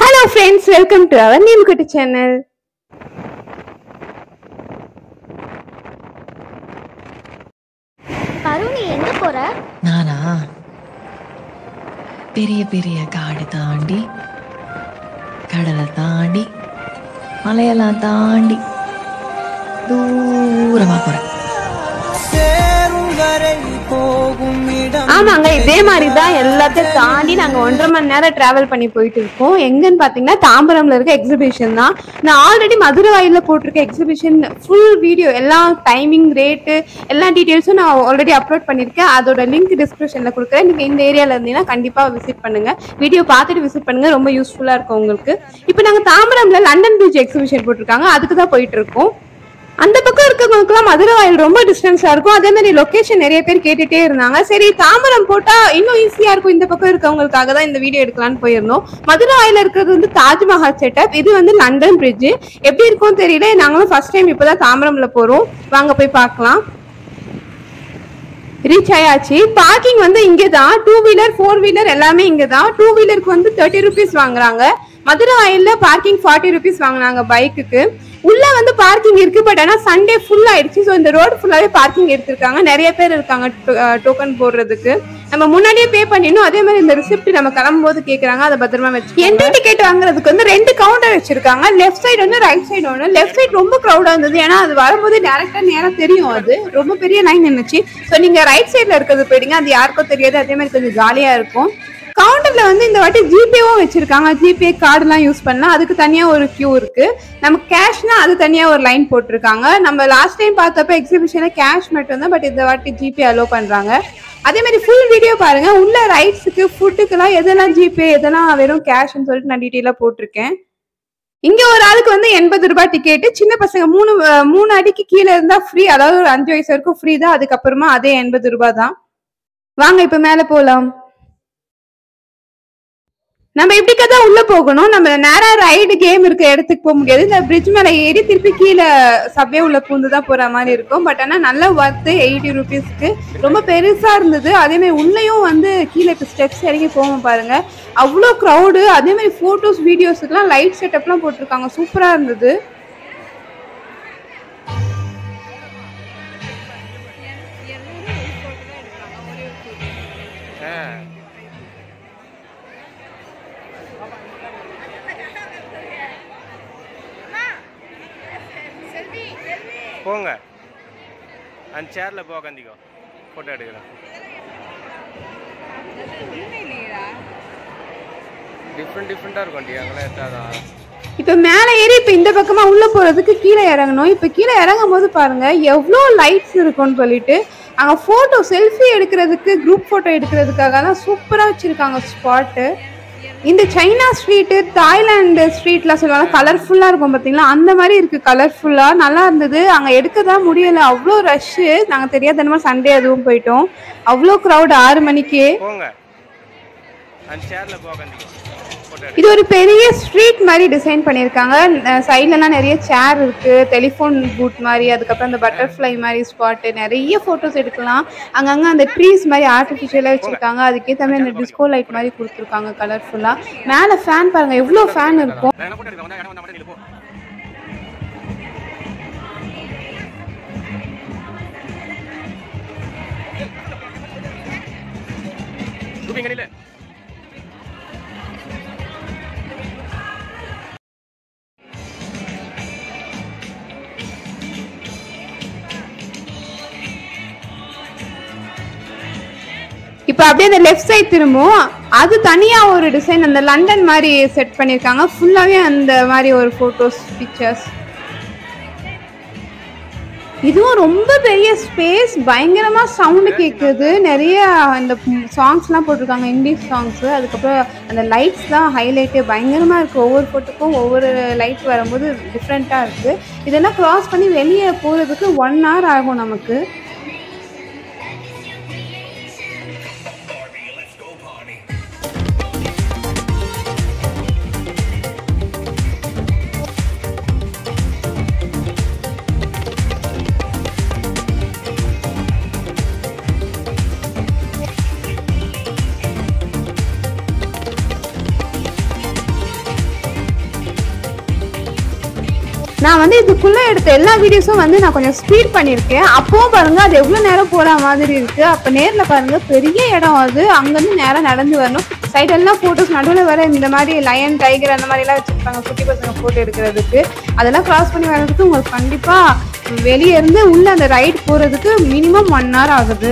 Hello friends, welcome to our Neemkutty channel. Karuni எங்க போற? நானா பெரிய பெரிய காடு தாண்டி கடலை தாண்டி மலையெல்லாம் தாண்டி தூரமா போறேன். ஆமாங்க, இதே மாதிரிதான் எல்லாத்தையும் தாண்டி நாங்க 1.5 மணி நேரம் டிராவல் பண்ணி போயிட்டு இருக்கோம். எங்கன்னு பாத்தீங்கன்னா தாம்பரம்ல இருக்க எக்ஸிபிஷன் தான். நான் ஆல்ரெடி மதுரவாயில போட்டிருக்க எக்ஸிபிஷன் ஃபுல் வீடியோ, எல்லா டைமிங், ரேட்டு, எல்லா டீடைல்ஸும் நான் ஆல்ரெடி அப்லோட் பண்ணிருக்கேன். அதோட லிங்க் டிஸ்கிரிப்ஷன்ல கொடுக்குறேன். நீங்க இந்த ஏரியால இருந்தீங்கன்னா கண்டிப்பா விசிட் பண்ணுங்க. வீடியோ பார்த்துட்டு விசிட் பண்ணுங்க, ரொம்ப யூஸ்ஃபுல்லா இருக்கும் உங்களுக்கு. இப்போ நாங்க தாம்பரம்ல லண்டன் பிரிட்ஜ் எக்ஸிபிஷன் போட்டிருக்காங்க, அதுக்கு தான் போயிட்டு இருக்கோம். அந்த பக்கம் இருக்கிறவங்களுக்குலாம் மதுரவாயில் ரொம்ப டிஸ்டன்ஸா இருக்கும். அதே மாதிரி லொகேஷன் நிறைய பேர் கேட்டுட்டே இருந்தாங்க. சரி, தாம்பரம் போட்டா இன்னும் ஈஸியா இருக்கும், இந்த பக்கம் இருக்கவங்களுக்காக தான் இந்த வீடியோ எடுக்கலான்னு போயிருந்தோம். மதுரவாயில இருக்கிறது வந்து தாஜ்மஹால் செட்டப், இது வந்து லண்டன் பிரிட்ஜ். எப்படி இருக்கும் தெரியல, நாங்களும் ஃபர்ஸ்ட் டைம் இப்பதான் தாம்பரம்ல போறோம். வாங்க போய் பார்க்கலாம். ரீச் ஆயாச்சு. பார்க்கிங் வந்து இங்கதான். 2 வீலர் 4 வீலர் எல்லாமே இங்கதான். 2 வீலருக்கு வந்து 30 rupees வாங்குறாங்க. மதுரவாயில பார்க்கிங் 40 rupees வாங்கினாங்க பைக்குக்கு. உள்ள வந்து பார்க்கிங் இருக்கு, பட் ஆனா சண்டே ஃபுல் ஆயிடுச்சு. ஸோ இந்த ரோடு ஃபுல்லாவே பார்க்கிங் எடுத்திருக்காங்க. நிறைய பேர் இருக்காங்க டோக்கன் போடுறதுக்கு. நம்ம முன்னாடியே பே பண்ணிடணும். அதே மாதிரி இந்த ரிசிப்ட் நம்ம கிளம்பும் போது கேட்கறாங்க, அதை பத்திரமா வச்சு. என்ட்ரி டிக்கெட் வாங்குறதுக்கு வந்து 2 கவுண்டர் வச்சிருக்காங்க. லெஃப்ட் சைடு ஒன்று, ரைட் சைடு ஒன்று. லெஃப்ட் சைடு ரொம்ப க்ரௌடா இருந்தது, ஏன்னா அது வரும்போது டேரக்டா நேரம் தெரியும். அது ரொம்ப பெரிய லைன் நின்னுச்சு. ஸோ நீங்க ரைட் சைட்ல இருக்கிறது போயிடுங்க, அது யாருக்கும் தெரியாது. அதே மாதிரி கொஞ்சம் ஜாலியா இருக்கும். கவுண்டர்ல வந்து இந்த வாட்டி ஜிபேவும் வச்சிருக்காங்க. ஜிபே கார்டுலாம் யூஸ் பண்ணலாம். அதுக்கு தனியா ஒரு கியூ இருக்கு. நமக்கு கேஷ்னா அது தனியா ஒரு லைன் போட்டிருக்காங்க. நம்ம லாஸ்ட் டைம் பார்த்தப்ப எக்ஸிபிஷன்ல கேஷ் மட்டும் தான், பட் இந்த வாட்டி ஜிபே அலோ பண்றாங்க. அதே மாதிரி ஃபுல் வீடியோ பாருங்க. உள்ள ரைட்ஸுக்கு, ஃபுட்டுக்கெல்லாம் எதெல்லாம் ஜிபே, எதெல்லாம் வெறும் கேஷ்ன்னு சொல்லிட்டு நான் டீட்டெயிலா போட்டிருக்கேன். இங்க ஒரு ஆளுக்கு வந்து 80 ரூபாய் டிக்கெட். சின்ன பசங்க 3 அடிக்கு கீழே இருந்தா ஃப்ரீ, அதாவது ஒரு 5 வயசு வரைக்கும் ஃப்ரீ தான். அதுக்கப்புறமா அதே 80 ரூபாய் தான். வாங்க இப்ப மேல போலாம். நம்ம இப்படிக்கதான் உள்ள போகணும். நம்ம நேரா ரைடு கேம் இருக்க இடத்துக்கு போக முடியாது. இந்த பிரிட்ஜ் மேல ஏறி திருப்பி கீழே சப்வே உள்ள பூந்துதான் போற மாதிரி இருக்கும். பட் ஆனா நல்ல ஒர்த்து. 80 rupeesக்கு ரொம்ப பெருசா இருந்தது. அதே மாதிரி உள்ளேயும் வந்து கீழே இப்ப ஸ்டெப்ஸ் இறங்கி போவோம் பாருங்க, அவ்வளோ க்ரௌடு. அதே மாதிரி போட்டோஸ் வீடியோஸுக்குலாம் லைட் செட்டப்லாம் போட்டிருக்காங்க, சூப்பரா இருந்தது. போங்க அந்த சேர்ல போ, கந்திக்கோ போட்டோ எடுக்கிறேன். டிஃப்ரெண்டா இருக்கும் டி, அங்கெல்லாம் எடுத்தாதான். இப்ப மேல ஏறி இப்ப இந்த பக்கமா உள்ள போறதுக்கு கீழே இறங்கணும். இப்ப கீழே இறங்கும் போது பாருங்க எவ்வளோ லைட்ஸ் இருக்கும்னு சொல்லிட்டு, அங்க போட்டோ செல்ஃபி எடுக்கிறதுக்கு, குரூப் போட்டோ எடுக்கிறதுக்காக தான் சூப்பரா வச்சிருக்காங்க ஸ்பாட்டு. இந்த சைனா ஸ்ட்ரீட்டு, தாய்லாந்து ஸ்ட்ரீட்லாம் சொல்லுவாங்க, கலர்ஃபுல்லா இருக்கும் பார்த்தீங்களா, அந்த மாதிரி இருக்கு. கலர்ஃபுல்லா நல்லா இருந்தது. அங்கே எடுக்கதான் முடியல, அவ்வளோ ரஷ்ஷு. நாங்கள் தெரியாதனமா சண்டே அதுவும் போயிட்டோம். அவ்வளோ க்ரௌட் 6 மணிக்கு. இது ஒரு பெரிய ஸ்ட்ரீட் மாதிரி டிசைன் பண்ணியிருக்காங்க. சைட்லலாம் நிறைய சேர் இருக்கு, டெலிஃபோன் பூத் மாதிரி, அதுக்கப்புறம் அந்த பட்டர்ஃப்ளை மாதிரி ஸ்பாட்டு, நிறைய ஃபோட்டோஸ் எடுக்கலாம். அங்கங்கே அந்த ட்ரீஸ் மாதிரி ஆர்டிஃபிஷியலாக வச்சுருக்காங்க. அதுக்கேற்ற மாதிரி அந்த டிஸ்கோ லைட் மாதிரி கொடுத்துருக்காங்க கலர்ஃபுல்லாக. மேலே ஃபேன் பாருங்க, எவ்வளோ ஃபேன் இருக்கும். இப்போ அப்படியே அந்த லெஃப்ட் சைட் திரும்பும், அது தனியா ஒரு டிசைன், அந்த லண்டன் மாதிரி செட் பண்ணியிருக்காங்க. ஃபுல்லாவே அந்த மாதிரி ஒரு போட்டோஸ், பிக்சர்ஸ். இதுவும் ரொம்ப பெரிய ஸ்பேஸ், பயங்கரமா சவுண்டு கேட்குது. நிறைய இந்த சாங்ஸ்லாம் போட்டிருக்காங்க, இங்கிலீஷ் சாங்ஸ். அதுக்கப்புறம் அந்த லைட்ஸ் தான் ஹைலைட்டு, பயங்கரமா இருக்கு. ஒவ்வொரு போட்டோக்கும் ஒவ்வொரு லைட் வரும்போது டிஃப்ரெண்டா இருக்கு. இதெல்லாம் கிராஸ் பண்ணி வெளியே போறதுக்கு 1 hour ஆகும் நமக்கு. நான் வந்து இதுக்குள்ளே எடுத்த எல்லா வீடியோஸும் வந்து நான் கொஞ்சம் ஸ்பீட் பண்ணியிருக்கேன். அப்போவும் பாருங்கள் அது எவ்வளோ நேரம் போகிற மாதிரி இருக்குது. அப்போ நேரில் பாருங்கள் பெரிய இடம் அது, அங்கேருந்து நேராக நடந்து வரணும். சைடெல்லாம் ஃபோட்டோஸ் நடுவில் வர இந்த மாதிரி லயன் டைகர் அந்த மாதிரிலாம் வச்சுருப்பாங்க குட்டி பசங்க ஃபோட்டோ எடுக்கிறதுக்கு. அதெல்லாம் க்ராஸ் பண்ணி வர்றதுக்கு உங்களுக்கு கண்டிப்பாக வெளியே இருந்து உள்ளே அந்த ரைட் போகிறதுக்கு மினிமம் 1 hour ஆகுது.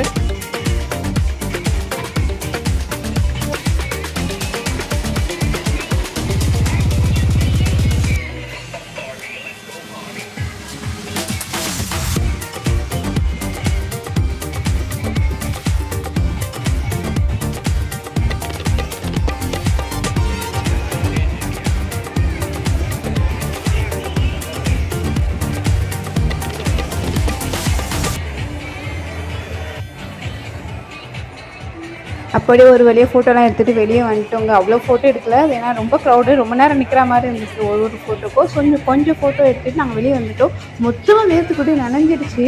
அப்படியே ஒரு வழியாக ஃபோட்டோலாம் எடுத்துகிட்டு வெளியே வந்துட்டோங்க. அவ்வளோ ஃபோட்டோ எடுக்கல, ஏன்னா ரொம்ப க்ரௌடு, ரொம்ப நேரம் நிற்கிற மாதிரி இருந்துச்சு ஒரு ஃபோட்டோக்கோ. கொஞ்சம் ஃபோட்டோ எடுத்துகிட்டு நாங்கள் வெளியே வந்துட்டோம். மொத்தமாக வேர்த்துக்கூட நனைஞ்சிடுச்சு,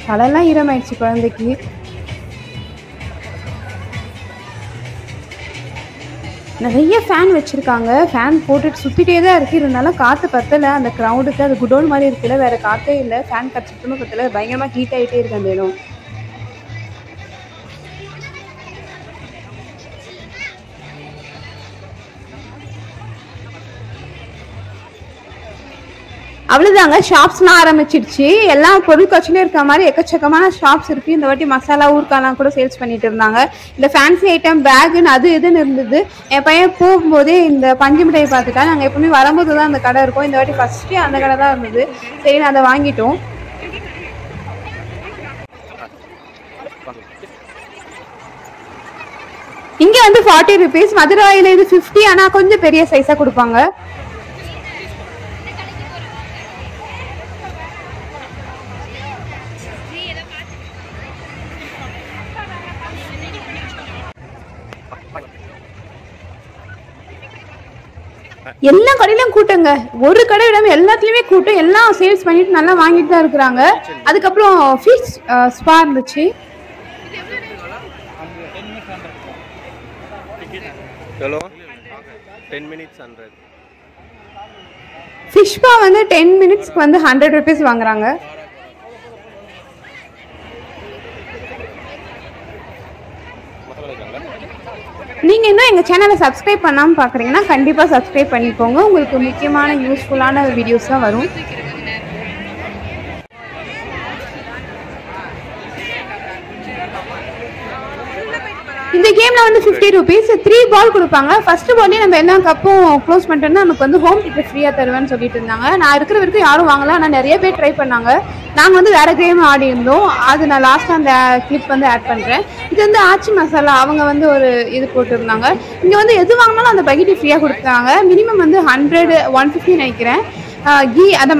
தலையெல்லாம் ஈரமாயிடுச்சு குழந்தைக்கு. நிறைய ஃபேன் வச்சுருக்காங்க, ஃபேன் போட்டுட்டு சுற்றிட்டே தான் இருக்குது. இருந்தாலும் காற்று பத்தலை அந்த க்ரௌடுக்கு. அது குடோன் மாதிரி இருக்குல்ல, வேறு காற்றே இல்லை, ஃபேன் காற்று சுத்தமாக பத்தலை, பயங்கரமாக ஹீட் ஆகிட்டே இருக்குது அந்த இடம். அவ்வளோதாங்க, ஷாப்ஸ்லாம் ஆரம்பிச்சிடுச்சு. எல்லா பொருட்காட்சியிலும் இருக்க மாதிரி எக்கச்சக்கமான ஷாப்ஸ் இருக்குது. இந்த வாட்டி மசாலா ஊறுக்காலாம் கூட சேல்ஸ் பண்ணிட்டு இருந்தாங்க. இந்த ஃபேன்சி ஐட்டம் பேக்குன்னு அது இதுன்னு இருந்தது. என் பையன் போகும்போதே இந்த பஞ்சு மிட்டாயை பார்த்துட்டா. நாங்கள் எப்பவுமே வரும்போது தான் அந்த கடை இருக்கும், இந்த வாட்டி ஃபஸ்ட்டு அந்த கடை தான் இருந்தது. சரி நான் அதை வாங்கிட்டோம். இங்கே வந்து 40 rupees, மதுரவாயில் இது 50, ஆனால் கொஞ்சம் பெரிய சைஸாக கொடுப்பாங்க. எல்லா கடையிலும் கூட்டங்க, ஒரு கடை விடாம எல்லாத்துலயுமே கூட்டம். எல்லாம் சேல்ஸ் பண்ணிட்டு நல்லா வாங்கிட்டு தான் இருக்கிறாங்க. அதுக்கப்புறம் ஃபிஷ் ஸ்பா இருந்துச்சு. ஃபிஷ் ஸ்பா வந்து 10 minutesக்கு வந்து 100 rupees வாங்குறாங்க. நீங்கள் இன்னும் எங்கள் சேனலை சப்ஸ்கிரைப் பண்ணாமல் பார்க்குறீங்கன்னா கண்டிப்பாக சப்ஸ்கிரைப் பண்ணிக்கோங்க. உங்களுக்கு முக்கியமான யூஸ்ஃபுல்லான வீடியோஸ் தான் வரும். இந்த கேமில் வந்து 50 rupees, 3 ball கொடுப்பாங்க. ஃபர்ஸ்ட் பால்லேயே நம்ம எல்லா கப்பும் க்ளோஸ் பண்ணிட்டோம்னா நமக்கு வந்து ஹோம் டிக்கெட் ஃப்ரீயாக தருவேன்னு சொல்லிட்டு இருந்தாங்க. நான் இருக்கிற வரைக்கும் யாரும் வாங்கல, ஆனால் நிறைய பேர் ட்ரை பண்ணாங்க. நாங்கள் வந்து வேறு கேம் ஆடி இருந்தோம், அது நான் லாஸ்ட்டாக அந்த கிளிப் வந்து ஆட் பண்ணுறேன். இது வந்து ஆச்சி மசாலா, அவங்க வந்து ஒரு இது போட்டுருந்தாங்க. இங்கே வந்து எது வாங்கினாலும் அந்த பக்கெட்டு ஃப்ரீயாக கொடுத்தாங்க. மினிமம் வந்து 100, 150 நினைக்கிறேன். கீ அந்த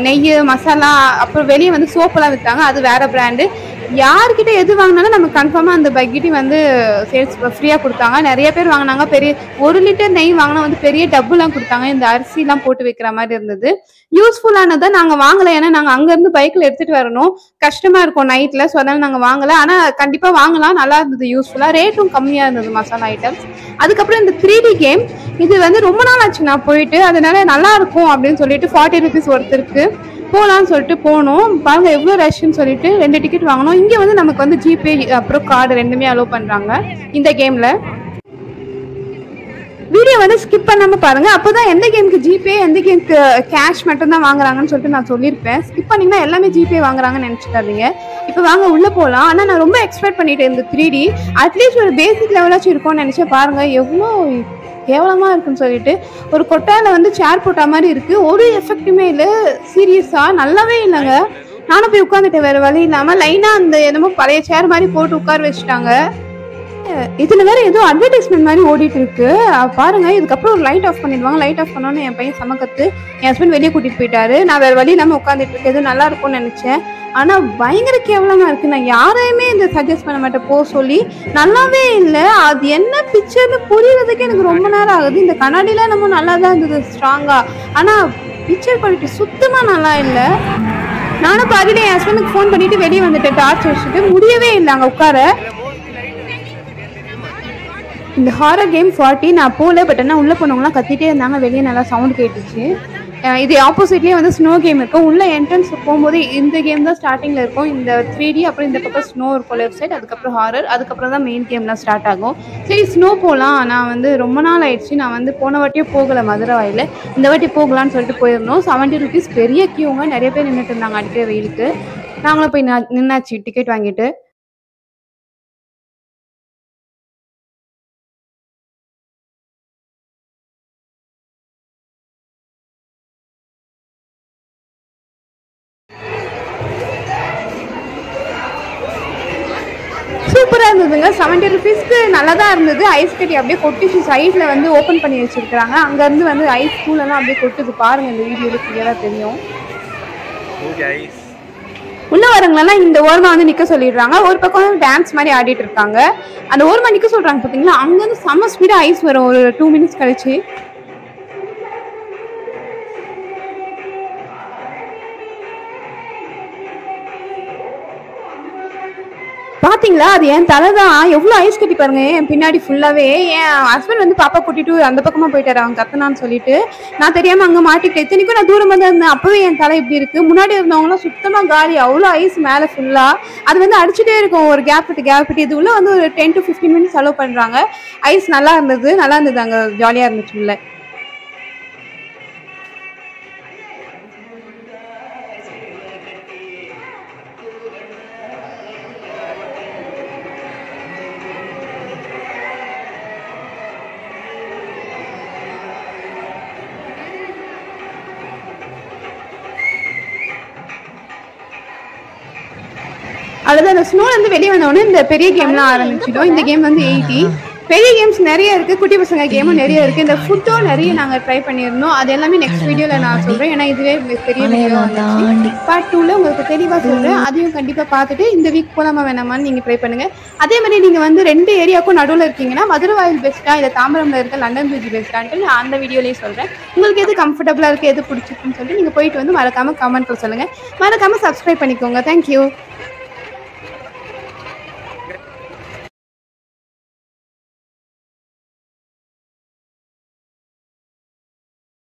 நெய் மசாலா, அப்புறம் வெளியே வந்து சோப்பெல்லாம் விற்றாங்க, அது வேறு பிராண்டு. யார்கிட்ட எது வாங்கினாலும் நமக்கு கன்ஃபார்மாக அந்த பக்கெட்டி வந்து சேல்ஸ் ஃப்ரீயாக கொடுத்தாங்க. நிறைய பேர் வாங்கினாங்க. பெரிய 1 லிட்டர் நெய் வாங்கினா வந்து பெரிய டப்புலாம் கொடுத்தாங்க. இந்த அரிசிலாம் போட்டு வைக்கிற மாதிரி இருந்தது. யூஸ்ஃபுல்லானதை நாங்கள் வாங்கலை, ஏன்னா நாங்கள் அங்கேருந்து பைக்கில் எடுத்துகிட்டு வரணும், கஷ்டமாக இருக்கும் நைட்டில். ஸோ அதனால் நாங்கள் வாங்கலை. ஆனால் கண்டிப்பாக வாங்கலாம், நல்லா இருந்தது, யூஸ்ஃபுல்லாக, ரேட்டும் கம்மியாக இருந்தது மசாலா ஐட்டம்ஸ். அதுக்கப்புறம் இந்த 3D கேம், இது வந்து ரொம்ப நாள் ஆச்சு நான் போயிட்டு, அதனால நல்லா இருக்கும் அப்படின்னு சொல்லிட்டு 40 rupees ஒருத்தருக்கு போகலான்னு சொல்லிட்டு போனோம். பாருங்க எவ்வளோ ரஷ்ன்னு சொல்லிட்டு 2 டிக்கெட் வாங்கினோம். இங்கே வந்து நமக்கு வந்து ஜிபே அப்புறம் கார்டு ரெண்டுமே அலோவ் பண்ணுறாங்க இந்த கேமில். வீடியோ வந்து ஸ்கிப் பண்ணாமல் பாருங்கள், அப்போ தான் எந்த கேமுக்கு ஜிபே எந்த கேமுக்கு கேஷ் மட்டும்தான் வாங்குறாங்கன்னு சொல்லிட்டு நான் சொல்லியிருப்பேன். ஸ்கிப் பண்ணிங்கன்னா எல்லாமே ஜிபே வாங்குறாங்கன்னு நினச்சிக்காதீங்க. இப்போ வாங்க உள்ளே போகலாம். ஆனால் நான் ரொம்ப எக்ஸ்பெக்ட் பண்ணிட்டேன் இந்த 3D, அட்லீஸ்ட் ஒரு பேசிக் லெவலாச்சும் இருக்கும்னு நினச்சேன். பாருங்கள் எவ்வளோ கேவலமாக இருக்குன்னு சொல்லிட்டு. ஒரு கொட்டாயில் வந்து சேர் போட்ட மாதிரி இருக்குது, ஒரு எஃபெக்ட்டுமே இல்லை. சீரியஸாக நல்லாவே இல்லைங்க. நானும் போய் உட்காந்துட்டேன், வேறு வழி இல்லாமல். லைனாக அந்த என்னமோ பழைய சேர் மாதிரி போட்டு உட்கார வச்சுட்டாங்க. இதில் வேறு ஏதோ அட்வர்டைஸ்மெண்ட் மாதிரி ஓடிட்டு இருக்கு பாருங்க. இதுக்கப்புறம் ஒரு லைட் ஆஃப் பண்ணிடுவாங்க. லைட் ஆஃப் பண்ணோன்னு என் பையன் சமக்கத்து, என் ஹஸ்பண்ட் வெளியே கூட்டிகிட்டு போயிட்டாரு. நான் வேறு வழி இல்லாமல் உட்காந்துட்டு இருக்கேன். எதுவும் நல்லா இருக்கும்னு நினச்சேன், ஆனால் பயங்கர கேவலமாக இருக்குது. நான் யாரையுமே இந்த சஜஸ்ட் பண்ண மாட்டேன் போக சொல்லி. நல்லாவே இல்லை. அது என்ன பிக்சர்னு புரியறதுக்கே எனக்கு ரொம்ப நேரம் ஆகுது. இந்த கண்ணாடிலாம் நம்ம நல்லா தான் இருந்தது ஸ்ட்ராங்காக, ஆனால் பிக்சர் குவாலிட்டி சுத்தமாக நல்லா இல்லை. நானும் பாதியில் என் ஹஸ்பண்டுக்கு ஃபோன் பண்ணிவிட்டு வெளியே வந்துட்டேன், டார்ச் வச்சுட்டு. முடியவே இல்லை அங்கே உட்கார. இந்த ஹாரர் கேம் 40 நான் போகல, பட் ஆனால் உள்ளே போனவங்களாம் கத்திட்டே இருந்தாங்க, வெளியே நல்லா சவுண்ட் கேட்டுச்சு. இது ஆப்போசிட்லேயே வந்து ஸ்னோ கேம் இருக்கும். உள்ள என்ட்ரன்ஸ் போகும்போது இந்த கேம் தான் ஸ்டார்டிங்கில் இருக்கும். இந்த 3D, அப்புறம் இந்த பக்கம் ஸ்னோ இருக்கும் லெஃப்ட் சைட், அதுக்கப்புறம் ஹாரர், அதுக்கப்புறம் தான் மெயின் கேம்லாம் ஸ்டார்ட் ஆகும். சரி ஸ்னோ போகலாம். நான் வந்து ரொம்ப நாள் ஆயிடுச்சு, நான் வந்து போன வாட்டியே போகலை மதுரவாயில், இந்த வாட்டி போகலான்னு சொல்லிட்டு போயிருந்தோம். 70 rupees பெரிய கியூங்க, நிறைய பேர் நின்றுட்டு இருந்தாங்க அடிக்கிற வெயிலுக்கு. நாங்களும் போய் நின்னாச்சு டிக்கெட் வாங்கிட்டு. சூப்பராக இருந்ததுங்க. 70 rupeesக்கு நல்லா தான் இருந்தது. ஐஸ் கட்டி அப்படியே கொட்டிச்சு, சைடில் வந்து ஓப்பன் பண்ணி வச்சுருக்குறாங்க. அங்கேருந்து வந்து ஐஸ் கூலெல்லாம் அப்படியே கொட்டுது. பாருங்கள் இந்த வீடியோவில் கிளியராக தெரியும். உள்ள வரங்களெல்லாம் இந்த ஓரமாக வந்து நிற்க சொல்லிடுறாங்க. ஒரு பக்கம் வந்து டான்ஸ் மாதிரி ஆடிட்டு இருக்காங்க. அந்த ஓரமாக நிற்க சொல்கிறாங்க பார்த்தீங்களா, அங்கேருந்து செம்ம ஸ்பீடாக ஐஸ் வரும் ஒரு 2 minutes கழிச்சு. பார்த்தீங்களா, அது என் தலை தான். எவ்வளோ ஐஸ் கட்டி பாருங்க என் பின்னாடி ஃபுல்லாகவே. என் ஹஸ்பண்ட் வந்து பாப்பா கூட்டிட்டு அந்த பக்கமாக போயிட்டாரு, அவங்க கத்தனான்னு சொல்லிட்டு. நான் தெரியாமல் அங்கே மாட்டிக்கிட்டேன். இத்தனைக்கும் நான் தூரமாக தான் இருந்தேன். அப்போவே என் தலை இப்படி இருக்குது. முன்னாடி இருந்தவங்களாம் சுத்தமாக காலி, அவ்வளோ ஐஸ் மேலே ஃபுல்லாக. அது வந்து அடிச்சுட்டே இருக்கும் ஒரு கேப் விட்டு. இது உள்ள வந்து ஒரு 10 to 15 minutes அலோவ் பண்ணுறாங்க. ஐஸ் நல்லா இருந்தது அங்கே ஜாலியாக இருந்துச்சு உள்ள. அவ்வளோதான். அந்த ஸ்னோலேருந்து வெளியே வந்தோடனே இந்த பெரிய கேம்லாம் ஆரம்பிச்சிடும். இந்த கேம் வந்து 80. பெரிய கேம்ஸ் நிறைய இருக்குது, குட்டி பசங்க கேமும் நிறைய இருக்குது. இந்த ஃபுட்டும் நிறைய நாங்கள் ட்ரை பண்ணியிருந்தோம். அது எல்லாமே நெக்ஸ்ட் வீடியோவில் நான் சொல்கிறேன். ஏன்னா இதுவே பெரிய வீடியோ வந்துச்சு. பார்ட் 2ல் உங்களுக்கு தெளிவாக சொல்கிறேன். அதையும் கண்டிப்பாக பார்த்துட்டு இந்த வீக் போகலாமா வேணாமான்னு நீங்கள் ட்ரை பண்ணுங்கள். அதே மாதிரி நீங்கள் வந்து 2 ஏரியாவுக்கும் நடுவில் இருக்கீங்கன்னா மதுரவாயில் பெஸ்ட்டாக இல்லை தாம்பரமில் இருக்க லண்டன் பிரிட்ஜ் பெஸ்ட்டான்ட்டு நான் அந்த வீடியோலேயே சொல்கிறேன். உங்களுக்கு எது கம்ஃபர்டபுளாக இருக்குது, எது பிடிச்சிருக்குன்னு சொல்லிட்டு நீங்கள் போயிட்டு வந்து மறக்காமல் கமெண்ட்டில் சொல்லுங்கள். மறக்காமல் சப்ஸ்கிரைப் பண்ணிக்கோங்க. தேங்க்யூ.